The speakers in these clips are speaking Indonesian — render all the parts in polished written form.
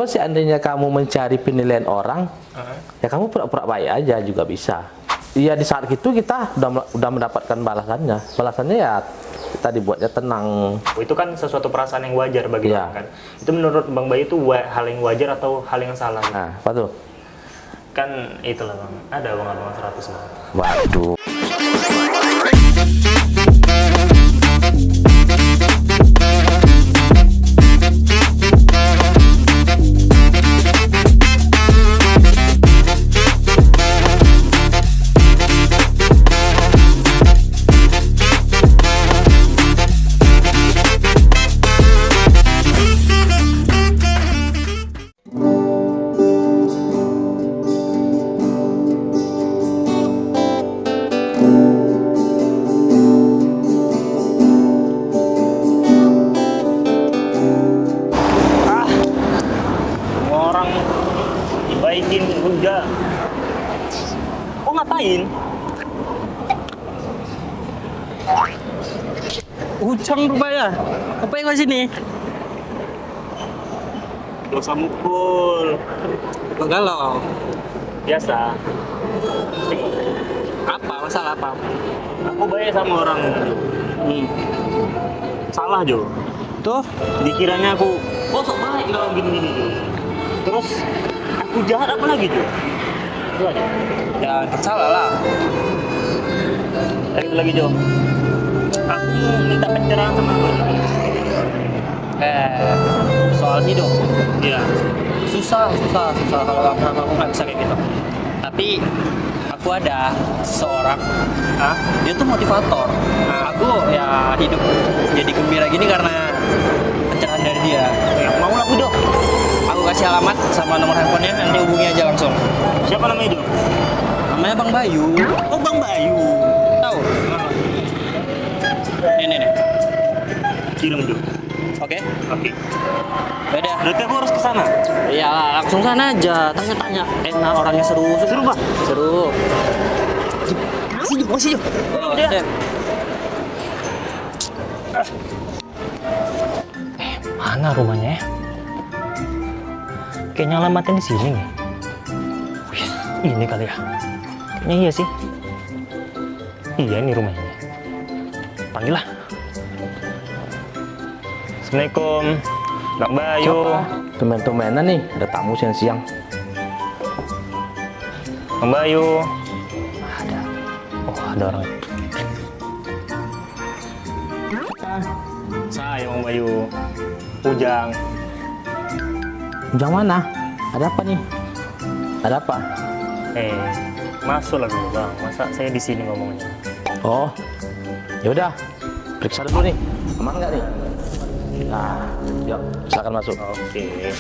Kalau seandainya kamu mencari penilaian orang, ya kamu pura-pura baik aja juga bisa. Iya, di saat itu kita udah mendapatkan balasannya. Balasannya ya kita dibuatnya tenang. Itu kan sesuatu perasaan yang wajar bagi Iya. orang kan. Itu menurut Bang Bayu itu hal yang wajar atau hal yang salah? Nah, apa tuh? Kan itulah Bang, ada abang-abang 100 Bang. Waduh. Orang dibaikin udah. Oh ngapain? Ujang rupanya. Apa yang di sini? Dosa mukul. Galau. Biasa. Apa? Masalah apa? Aku baik sama orang. Salah Jo. Tuh, Dikiranya aku, oh sok baik kalau gini-gini Jo. Terus aku jahat apa lagi Jo? Itu aja. ya salah lah. Lagi lagi Jo. Aku minta pencerahan sama Abang. Soal hidup. Iya. Susah kalau aku nggak bisa kayak gitu. Tapi aku ada seseorang, dia tuh motivator. Aku ya hidup jadi gembira gini karena pencerahan dari dia. Ya, mau aku Jo. Aku kasih alamat sama nomor handphonenya, nanti hubungi aja langsung. Siapa namanya Jo? Namanya Bang Bayu. Oh Bang Bayu. Tahu? Nih. Kirim Jo. Oke. Oke. Beda. Berarti aku harus ke sana. Iya, langsung sana aja. Tanya-tanya. Enak, orangnya seru. Seru Pak. Seru. Masih yuk. Oh, Udah. sip. Mana rumahnya ya? Kayaknya alamatnya di sini nih. Wih, ini kali ya. Kayaknya iya sih. Iya ini rumahnya. Panggil lah. Assalamualaikum, Bang Bayu. Temen-temenan nih, ada tamu siang-siang. Bang Bayu. Ada. Oh, ada orang. Saya Bang Bayu. Ujang. Ujang mana? Ada apa nih? Ada apa? Masuk lah dulu Bang. Masa saya di sini ngomongnya? Oh, ya udah. Periksa dulu nih. Aman nggak nih? Nah, yuk, silakan masuk. Oke.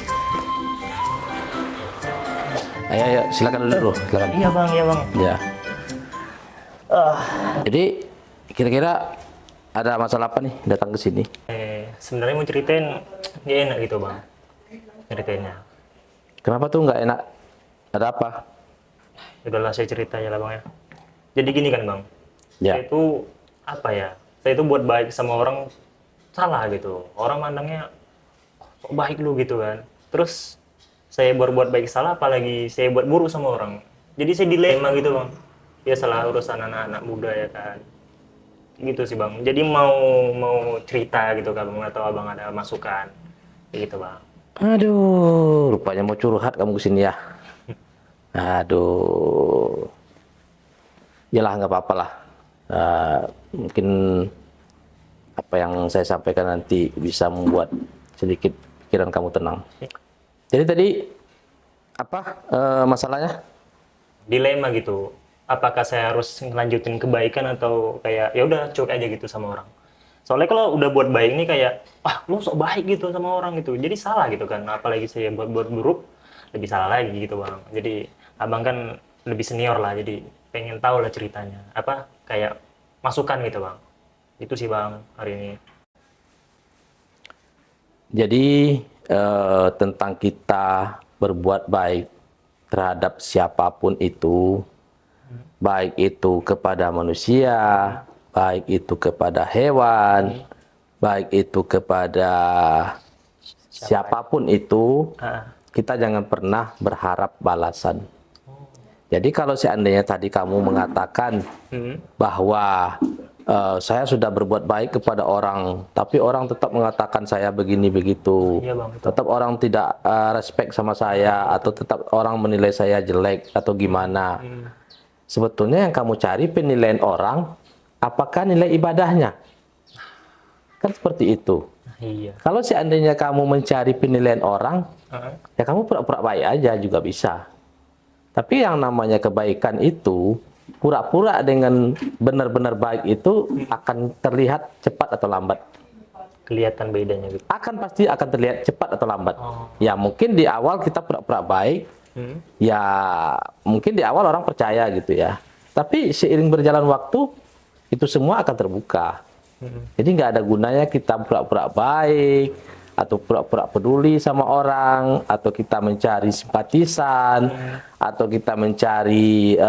Ayo, silakan dulu, silakan. Iya Bang, iya Bang. Ya. Jadi, kira-kira ada masalah apa nih datang ke sini? Sebenarnya mau ceritain nggak enak gitu Bang. Ceritainnya. Kenapa tuh nggak enak? Ada apa? Udahlah saya cerita aja lah Bang ya. Jadi gini kan Bang. Ya. Saya itu apa ya? Saya itu buat baik sama orang salah gitu. Orang mandangnya kok baik lu gitu kan. Terus saya buat baik salah, apalagi saya buat buruk sama orang. Jadi saya dilema gitu Bang. Biasalah urusan anak-anak muda ya kan. Gitu sih Bang. Jadi mau cerita gitu kan Bang, atau Abang ada masukan. Kayak gitu Bang. Aduh, rupanya mau curhat kamu ke sini ya. Aduh. Yalah, nggak apa-apa lah. Mungkin apa yang saya sampaikan nanti bisa membuat sedikit pikiran kamu tenang. Jadi tadi apa masalahnya? Dilema gitu. Apakah saya harus ngelanjutin kebaikan atau kayak ya udah cuek aja gitu sama orang. Soalnya kalau udah buat baik nih kayak lu sok baik gitu sama orang gitu. Jadi salah gitu kan. Apalagi saya buat buruk lebih salah lagi gitu Bang. Jadi Abang kan lebih senior lah, jadi pengen tahu lah ceritanya. Apa kayak masukan gitu Bang. Itu sih Bang hari ini. Jadi tentang kita berbuat baik terhadap siapapun itu, baik itu kepada manusia, baik itu kepada hewan, baik itu kepada siapapun itu, kita jangan pernah berharap balasan. Jadi kalau seandainya tadi kamu mengatakan bahwa saya sudah berbuat baik kepada orang, tapi orang tetap mengatakan saya begini begitu, Iya, Bang, betul. tetap orang tidak respect sama saya, atau tetap orang menilai saya jelek atau gimana. Sebetulnya yang kamu cari penilaian orang, apakah nilai ibadahnya? Kan seperti itu. Iya. Kalau seandainya kamu mencari penilaian orang, ya kamu pura-pura baik aja juga bisa. Tapi yang namanya kebaikan itu, pura-pura dengan benar-benar baik itu akan terlihat cepat atau lambat. Kelihatan bedanya gitu. Pasti akan terlihat cepat atau lambat. Ya mungkin di awal kita pura-pura baik, ya mungkin di awal orang percaya gitu ya. Tapi seiring berjalan waktu, itu semua akan terbuka. Jadi nggak ada gunanya kita pura-pura baik, atau pura-pura peduli sama orang, atau kita mencari simpatisan, atau kita mencari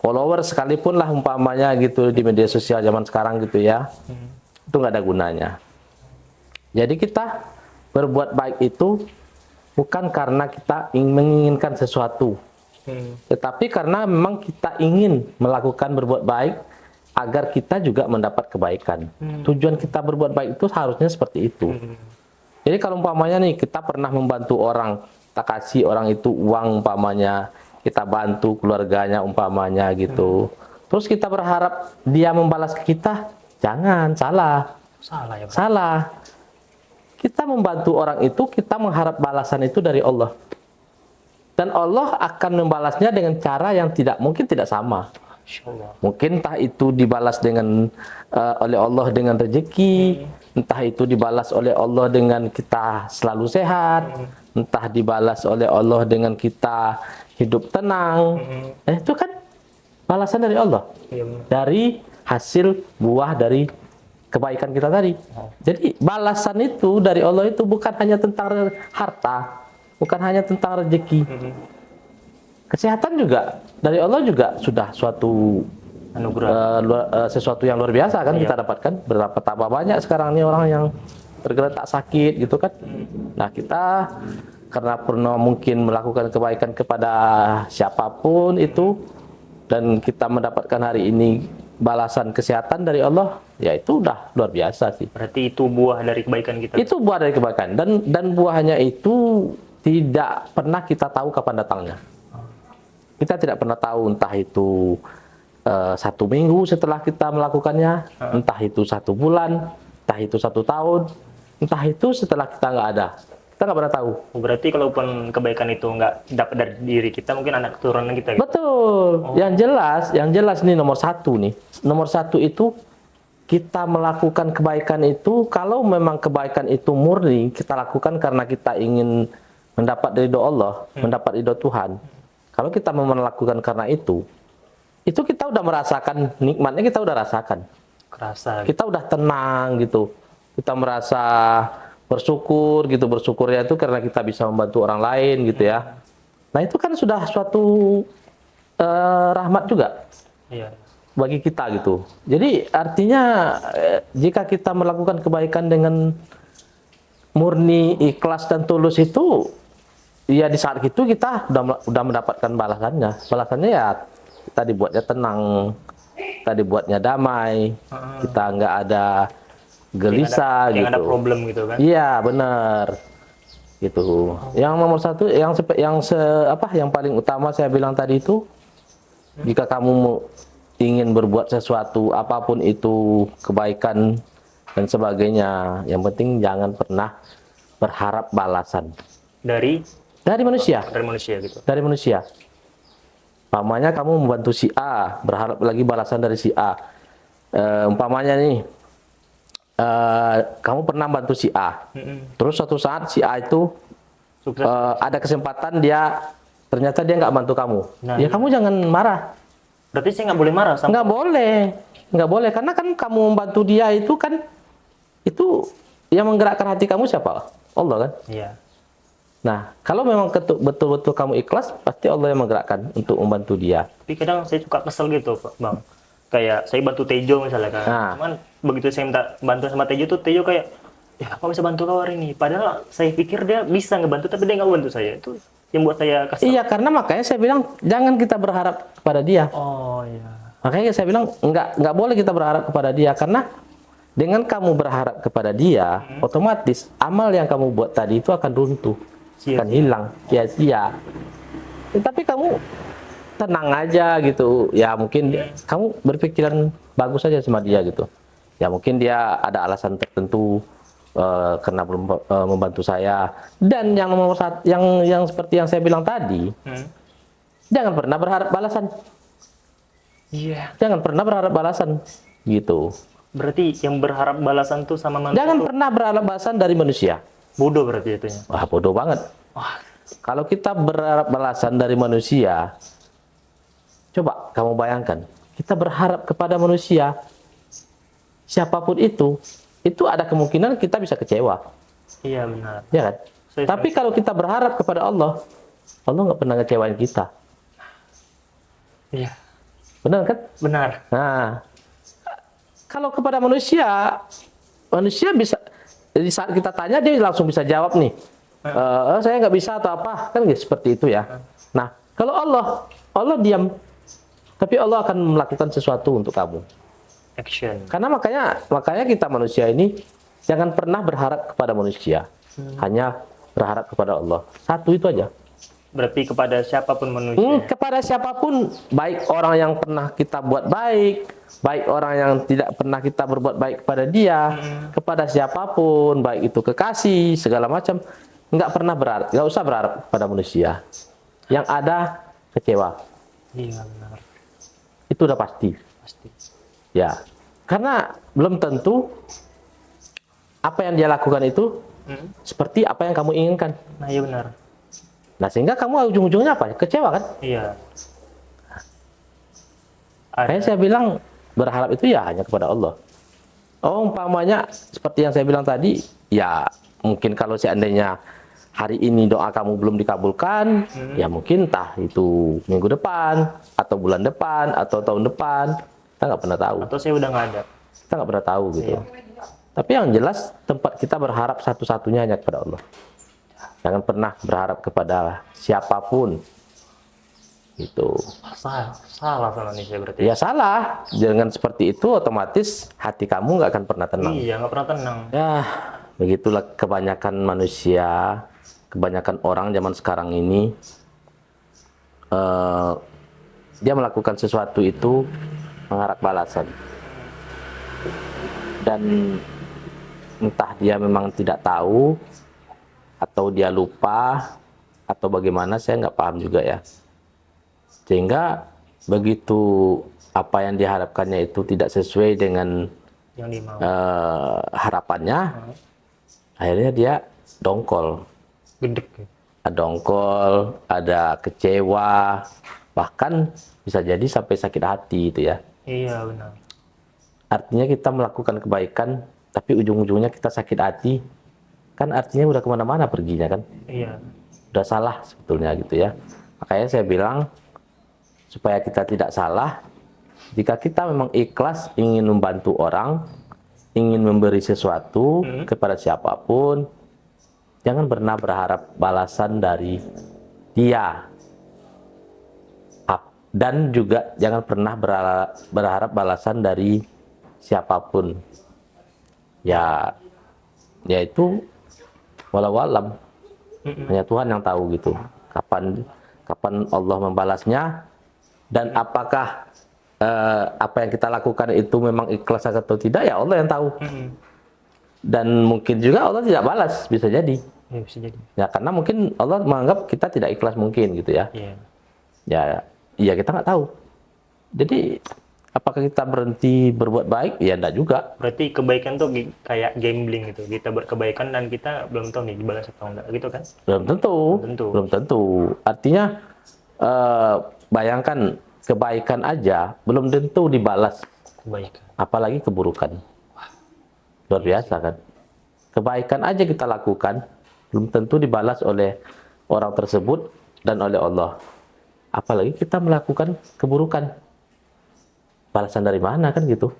follower sekalipun lah umpamanya gitu di media sosial zaman sekarang gitu ya. Itu nggak ada gunanya. Jadi kita berbuat baik itu bukan karena kita menginginkan sesuatu, tetapi karena memang kita ingin melakukan berbuat baik agar kita juga mendapat kebaikan. Tujuan kita berbuat baik itu harusnya seperti itu. Jadi kalau umpamanya nih kita pernah membantu orang, kita kasih orang itu uang umpamanya, kita bantu keluarganya umpamanya gitu. Terus kita berharap dia membalas ke kita, jangan, salah. Salah ya, Bang. Salah. Kita membantu orang itu, kita mengharap balasan itu dari Allah. Dan Allah akan membalasnya dengan cara yang tidak sama. Insyaallah. Mungkin entah itu dibalas dengan oleh Allah dengan rezeki, entah itu dibalas oleh Allah dengan kita selalu sehat, entah dibalas oleh Allah dengan kita hidup tenang. Itu kan balasan dari Allah. Iya, benar. Dari hasil buah dari kebaikan kita tadi. Jadi balasan itu dari Allah itu bukan hanya tentang harta, bukan hanya tentang rezeki. Kesehatan juga dari Allah juga sudah suatu Anugerah. sesuatu yang luar biasa kan kita dapatkan. Betapa banyak sekarang ini orang yang tergeletak sakit gitu kan. Nah kita karena pernah mungkin melakukan kebaikan kepada siapapun itu, dan kita mendapatkan hari ini balasan kesehatan dari Allah, ya itu udah luar biasa sih. Berarti itu buah dari kebaikan kita. Itu buah dari kebaikan, dan buahnya itu tidak pernah kita tahu kapan datangnya. Kita tidak pernah tahu, entah itu 1 minggu setelah kita melakukannya, entah itu 1 bulan, entah itu 1 tahun, entah itu setelah kita nggak ada. Kita nggak pernah tahu. Berarti kalaupun kebaikan itu nggak dapat dari diri kita, mungkin anak keturunan kita gitu. Betul. Yang jelas nih nomor 1 nih. Nomor 1 itu kita melakukan kebaikan itu, kalau memang kebaikan itu murni kita lakukan karena kita ingin mendapat ridho Allah, mendapat ridho Tuhan. Kalau kita memang melakukan karena itu kita udah merasakan nikmatnya, kita udah rasakan. Kerasa. Kita udah tenang gitu. Kita merasa bersyukur gitu. Bersyukurnya itu karena kita bisa membantu orang lain gitu ya. Nah itu kan sudah suatu rahmat juga. Iya. Bagi kita gitu. Jadi artinya jika kita melakukan kebaikan dengan murni, ikhlas dan tulus itu, ya di saat itu kita udah mendapatkan balasannya. Balasannya ya kita dibuatnya tenang, kita dibuatnya damai, kita nggak ada gelisah gitu. Yang ada problem gitu kan? Iya benar. Gitu. Yang nomor 1, yang paling utama saya bilang tadi itu, jika kamu ingin berbuat sesuatu apapun itu, kebaikan dan sebagainya, yang penting jangan pernah berharap balasan Dari manusia. Dari manusia gitu. Dari manusia. Umpamanya kamu membantu si A, berharap lagi balasan dari si A. Umpamanya nih, kamu pernah bantu si A, terus suatu saat si A itu Sukses. ada kesempatan ternyata dia nggak bantu kamu. Nah, Ya iya. kamu jangan marah. Berarti saya nggak boleh marah sama. Nggak boleh, karena kan kamu membantu dia itu kan, itu yang menggerakkan hati kamu siapa? Allah kan. Iya. Nah, kalau memang betul-betul kamu ikhlas, pasti Allah yang menggerakkan untuk membantu dia. Tapi kadang saya suka kesel gitu, Pak, Bang. Kayak saya bantu Tejo misalnya kan. Nah. Cuman begitu saya minta bantuan sama Tejo tuh, Tejo kayak ya kok bisa bantu kau hari ini? Padahal saya pikir dia bisa ngebantu, tapi dia nggak bantu saya. Itu yang buat saya kesal. Iya, karena makanya saya bilang jangan kita berharap kepada dia. Oh iya. Makanya saya bilang nggak boleh kita berharap kepada dia, karena dengan kamu berharap kepada dia, otomatis amal yang kamu buat tadi itu akan runtuh, Sia-sia. akan hilang, sia-sia. Tapi kamu tenang aja gitu, ya mungkin kamu berpikiran bagus aja sama dia gitu. Ya mungkin dia ada alasan tertentu karena belum membantu saya. Dan yang nomor satu, yang seperti yang saya bilang tadi, jangan pernah berharap balasan. Iya. Jangan pernah berharap balasan gitu. Berarti yang berharap balasan tuh sama manusia Jangan tuh pernah berharap balasan dari manusia. bodoh berarti itunya. Wah, bodoh banget. Wah, Kalau kita berharap balasan dari manusia, coba kamu bayangkan, kita berharap kepada manusia, siapapun itu ada kemungkinan kita bisa kecewa, iya benar. ya kan? Saya Tapi kalau kita berharap kepada Allah, Allah nggak pernah ngecewain kita, Iya, benar kan? benar. Nah, kalau kepada manusia, manusia bisa, di saat kita tanya dia langsung bisa jawab nih, saya nggak bisa atau apa, kan gitu, seperti itu ya. Nah, kalau Allah diam, tapi Allah akan melakukan sesuatu untuk kamu. Action. Karena makanya kita manusia ini jangan pernah berharap kepada manusia, hanya berharap kepada Allah. Satu itu aja. Berarti kepada siapapun manusia. Kepada siapapun, baik orang yang pernah kita buat baik, baik orang yang tidak pernah kita berbuat baik kepada dia, kepada siapapun, baik itu kekasih, segala macam, nggak pernah berharap, nggak usah berharap kepada manusia. Yang ada kecewa, Iya benar. itu udah pasti. Pasti. Ya, karena belum tentu apa yang dia lakukan itu seperti apa yang kamu inginkan. Nah iya benar. Nah, sehingga kamu ujung-ujungnya apa? Kecewa kan? Iya. Makanya saya bilang berharap itu ya hanya kepada Allah. Oh, umpamanya seperti yang saya bilang tadi, ya mungkin kalau seandainya hari ini doa kamu belum dikabulkan, ya mungkin entah itu minggu depan, atau bulan depan, atau tahun depan, kita nggak pernah tahu. Atau saya udah nggak ada. Kita nggak pernah tahu gitu. Iya. Tapi yang jelas tempat kita berharap satu-satunya hanya kepada Allah. Jangan pernah berharap kepada siapapun. Gitu. Salah sama nih saya berarti. Ya salah. Dengan seperti itu otomatis hati kamu nggak akan pernah tenang. Iya nggak pernah tenang. Ya, begitulah kebanyakan manusia, kebanyakan orang zaman sekarang ini, dia melakukan sesuatu itu mengharap balasan. Dan entah dia memang tidak tahu, atau dia lupa, atau bagaimana, saya nggak paham juga ya. Sehingga begitu apa yang diharapkannya itu tidak sesuai dengan Yang dimau. harapannya, akhirnya dia dongkol. Gedek. Dongkol, ada kecewa, bahkan bisa jadi sampai sakit hati itu ya. Iya benar. Artinya kita melakukan kebaikan, tapi ujung-ujungnya kita sakit hati, kan artinya udah kemana-mana perginya kan. Iya. Udah salah sebetulnya gitu ya. Makanya saya bilang, supaya kita tidak salah, jika kita memang ikhlas ingin membantu orang, ingin memberi sesuatu kepada siapapun, jangan pernah berharap balasan dari dia. Dan juga jangan pernah berharap balasan dari siapapun. Ya, yaitu walau alam. Hanya Tuhan yang tahu gitu. Kapan Allah membalasnya, dan apakah apa yang kita lakukan itu memang ikhlas atau tidak, ya Allah yang tahu. Dan mungkin juga Allah tidak balas, bisa jadi. Iya bisa jadi. Ya karena mungkin Allah menganggap kita tidak ikhlas mungkin gitu ya. Iya. Ya kita nggak tahu. Jadi apakah kita berhenti berbuat baik? Ya enggak juga. Berarti kebaikan tuh kayak gambling gitu. Kita berkebaikan dan kita belum tahu nih dibalas atau enggak gitu kan? Belum tentu. tentu. Belum tentu. Artinya bayangkan kebaikan aja belum tentu dibalas, Kebaikan. apalagi keburukan. Luar biasa kan? Kebaikan aja kita lakukan belum tentu dibalas oleh orang tersebut dan oleh Allah. Apalagi kita melakukan keburukan. Balasan dari mana kan gitu?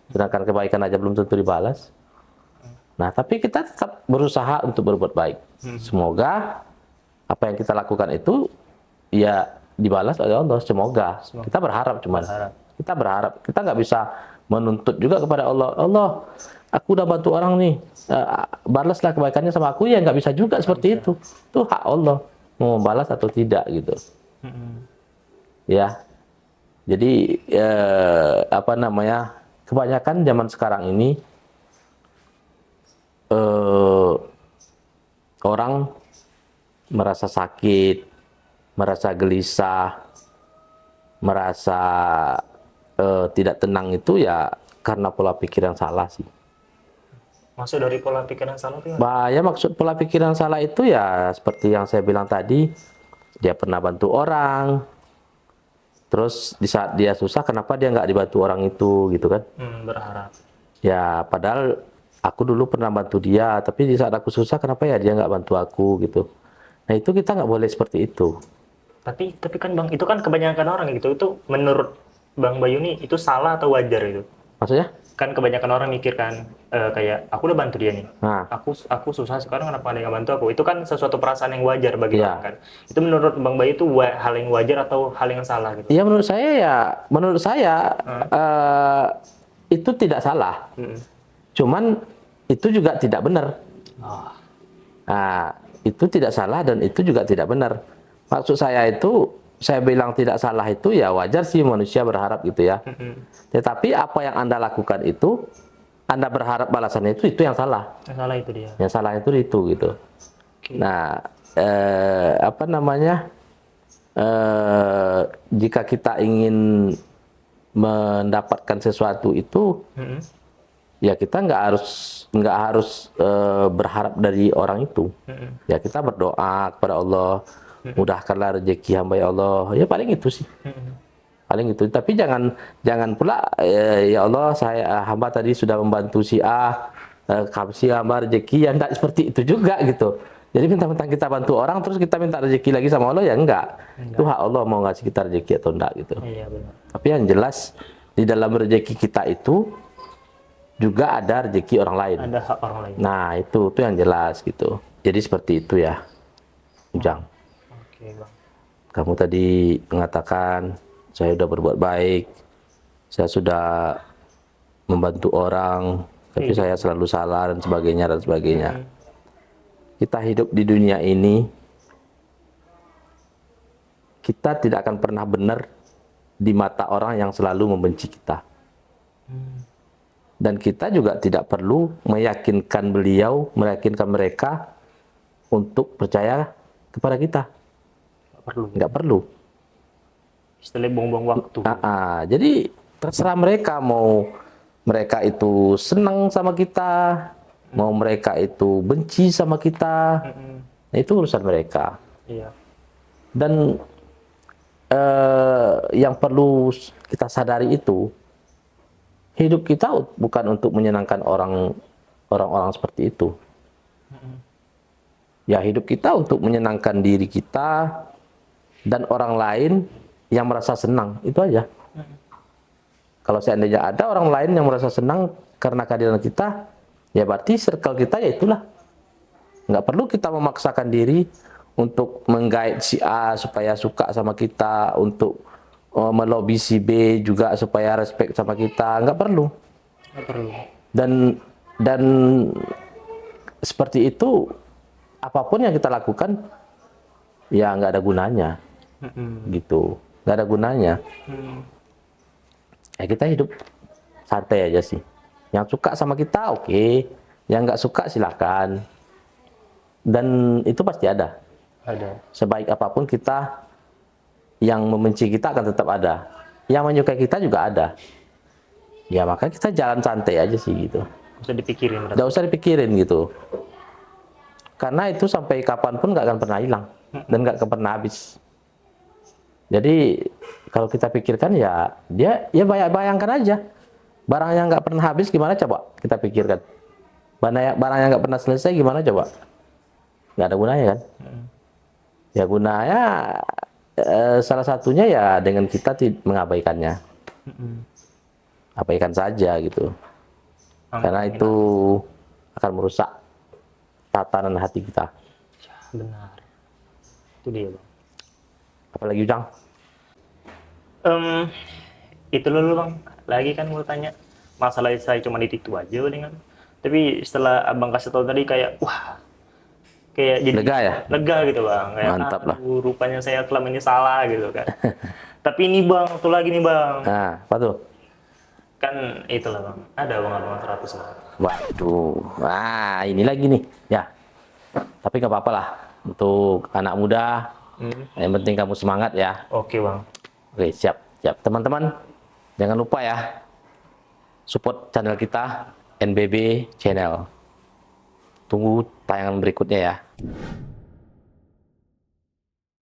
Sedangkan kebaikan aja belum tentu dibalas. Nah, tapi kita tetap berusaha untuk berbuat baik. Semoga apa yang kita lakukan itu ya dibalas oleh Allah. Semoga. Kita berharap cuman. Kita berharap. Kita nggak bisa menuntut juga kepada Allah. Allah, aku udah bantu orang nih. Balaslah kebaikannya sama aku. Ya nggak bisa juga seperti itu. Itu hak Allah mau membalas atau tidak gitu. Ya. Jadi apa namanya? Kebanyakan zaman sekarang ini orang merasa sakit, merasa gelisah, merasa tidak tenang itu ya karena pola pikir yang salah sih. Maksud dari pola pikiran salah itu Bahaya maksud pola pikir yang salah itu ya seperti yang saya bilang tadi, dia pernah bantu orang, terus di saat dia susah kenapa dia nggak dibantu orang itu gitu kan? berharap. Ya padahal aku dulu pernah bantu dia, tapi di saat aku susah kenapa ya dia nggak bantu aku gitu. Nah itu kita nggak boleh seperti itu. Tapi kan Bang, itu kan kebanyakan orang gitu. Itu menurut Bang Bayu nih itu salah atau wajar itu? Maksudnya? Kan kebanyakan orang mikir kan kayak aku udah bantu dia nih. Nah, Aku susah sekarang kenapa ada yang nggak bantu aku? Itu kan sesuatu perasaan yang wajar bagi Iya. orang kan. Itu menurut Bang Bayu itu hal yang wajar atau hal yang salah gitu? ya menurut saya itu tidak salah. Cuman itu juga tidak benar. Nah, itu tidak salah dan itu juga tidak benar. Maksud saya itu, saya bilang tidak salah itu ya wajar sih manusia berharap gitu ya. Tetapi apa yang Anda lakukan itu, Anda berharap balasannya itu yang salah. Yang salah itu dia. Yang salah itu gitu. Nah, apa namanya? Jika kita ingin mendapatkan sesuatu itu, ya kita nggak harus berharap dari orang itu. Ya kita berdoa kepada Allah, mudahkanlah rezeki hamba ya Allah. Ya paling itu sih. Paling itu. Tapi jangan pula ya Allah hamba tadi sudah membantu si A, kasih hamba rezeki ya enggak seperti itu juga gitu. Jadi mentang-mentang kita bantu orang terus kita minta rezeki lagi sama Allah ya enggak. Itu hak Allah mau ngasih kita rezeki atau enggak gitu. Iya benar. Tapi yang jelas di dalam rezeki kita itu juga ada rezeki orang lain. Ada hak orang lain. Nah, itu yang jelas gitu. Jadi seperti itu ya. Ujang. Oke, Bang. Kamu tadi mengatakan saya sudah berbuat baik. Saya sudah membantu orang, tapi saya selalu salah dan sebagainya. Kita hidup di dunia ini kita tidak akan pernah benar di mata orang yang selalu membenci kita. Dan kita juga tidak perlu meyakinkan mereka untuk percaya kepada kita. Nggak perlu. Istilahnya buang-buang waktu. Jadi terserah mereka mau mereka itu senang sama kita, mau mereka itu benci sama kita. Nah, itu urusan mereka. Iya. Dan yang perlu kita sadari itu, hidup kita bukan untuk menyenangkan orang-orang seperti itu. Ya hidup kita untuk menyenangkan diri kita dan orang lain yang merasa senang, itu aja. Kalau seandainya ada orang lain yang merasa senang karena kehadiran kita, ya berarti circle kita ya itulah. Nggak perlu kita memaksakan diri untuk menggait si A supaya suka sama kita, untuk melobi si B juga supaya respect sama kita, nggak perlu. Nggak perlu. Dan seperti itu, apapun yang kita lakukan, ya nggak ada gunanya, gitu, nggak ada gunanya. Ya kita hidup santai aja sih. Yang suka sama kita oke, yang nggak suka silakan. Dan itu pasti ada. Ada. Sebaik apapun kita, yang membenci kita akan tetap ada. Yang menyukai kita juga ada. Ya maka kita jalan santai aja sih gitu. Nggak usah dipikirin. Nggak usah dipikirin gitu. Karena itu sampai kapanpun nggak akan pernah hilang dan nggak akan pernah habis. Jadi kalau kita pikirkan ya bayangkan aja. Barang yang nggak pernah habis gimana coba kita pikirkan. Barang yang nggak pernah selesai gimana coba. Nggak ada gunanya kan. Ya gunanya salah satunya ya dengan kita mengabaikannya. Abaikan saja gitu. Karena itu akan merusak tatanan hati kita. Benar. Itu dia, Bang. Apalagi Ujang? Itu dulu, Bang. Lagi kan mau tanya. Masalah saya cuma di itu aja dengan. Tapi setelah Abang kasih tahu tadi kayak wah, kayak jadi Lega ya? lega gitu, Bang. Kayak, Mantap lah. rupanya saya selama ini salah gitu kan. Tapi ini, Bang, satu lagi nih, Bang. Nah, apa tuh? Kan itulah, Bang. Ada abang-abang 100, Bang. Waduh, wah ini lagi nih, ya. Tapi nggak apa-apa lah, untuk anak muda, yang penting kamu semangat ya. Oke, Bang. Oke, siap, siap. Teman-teman, jangan lupa ya, support channel kita, NBB Channel. Tunggu tayangan berikutnya ya.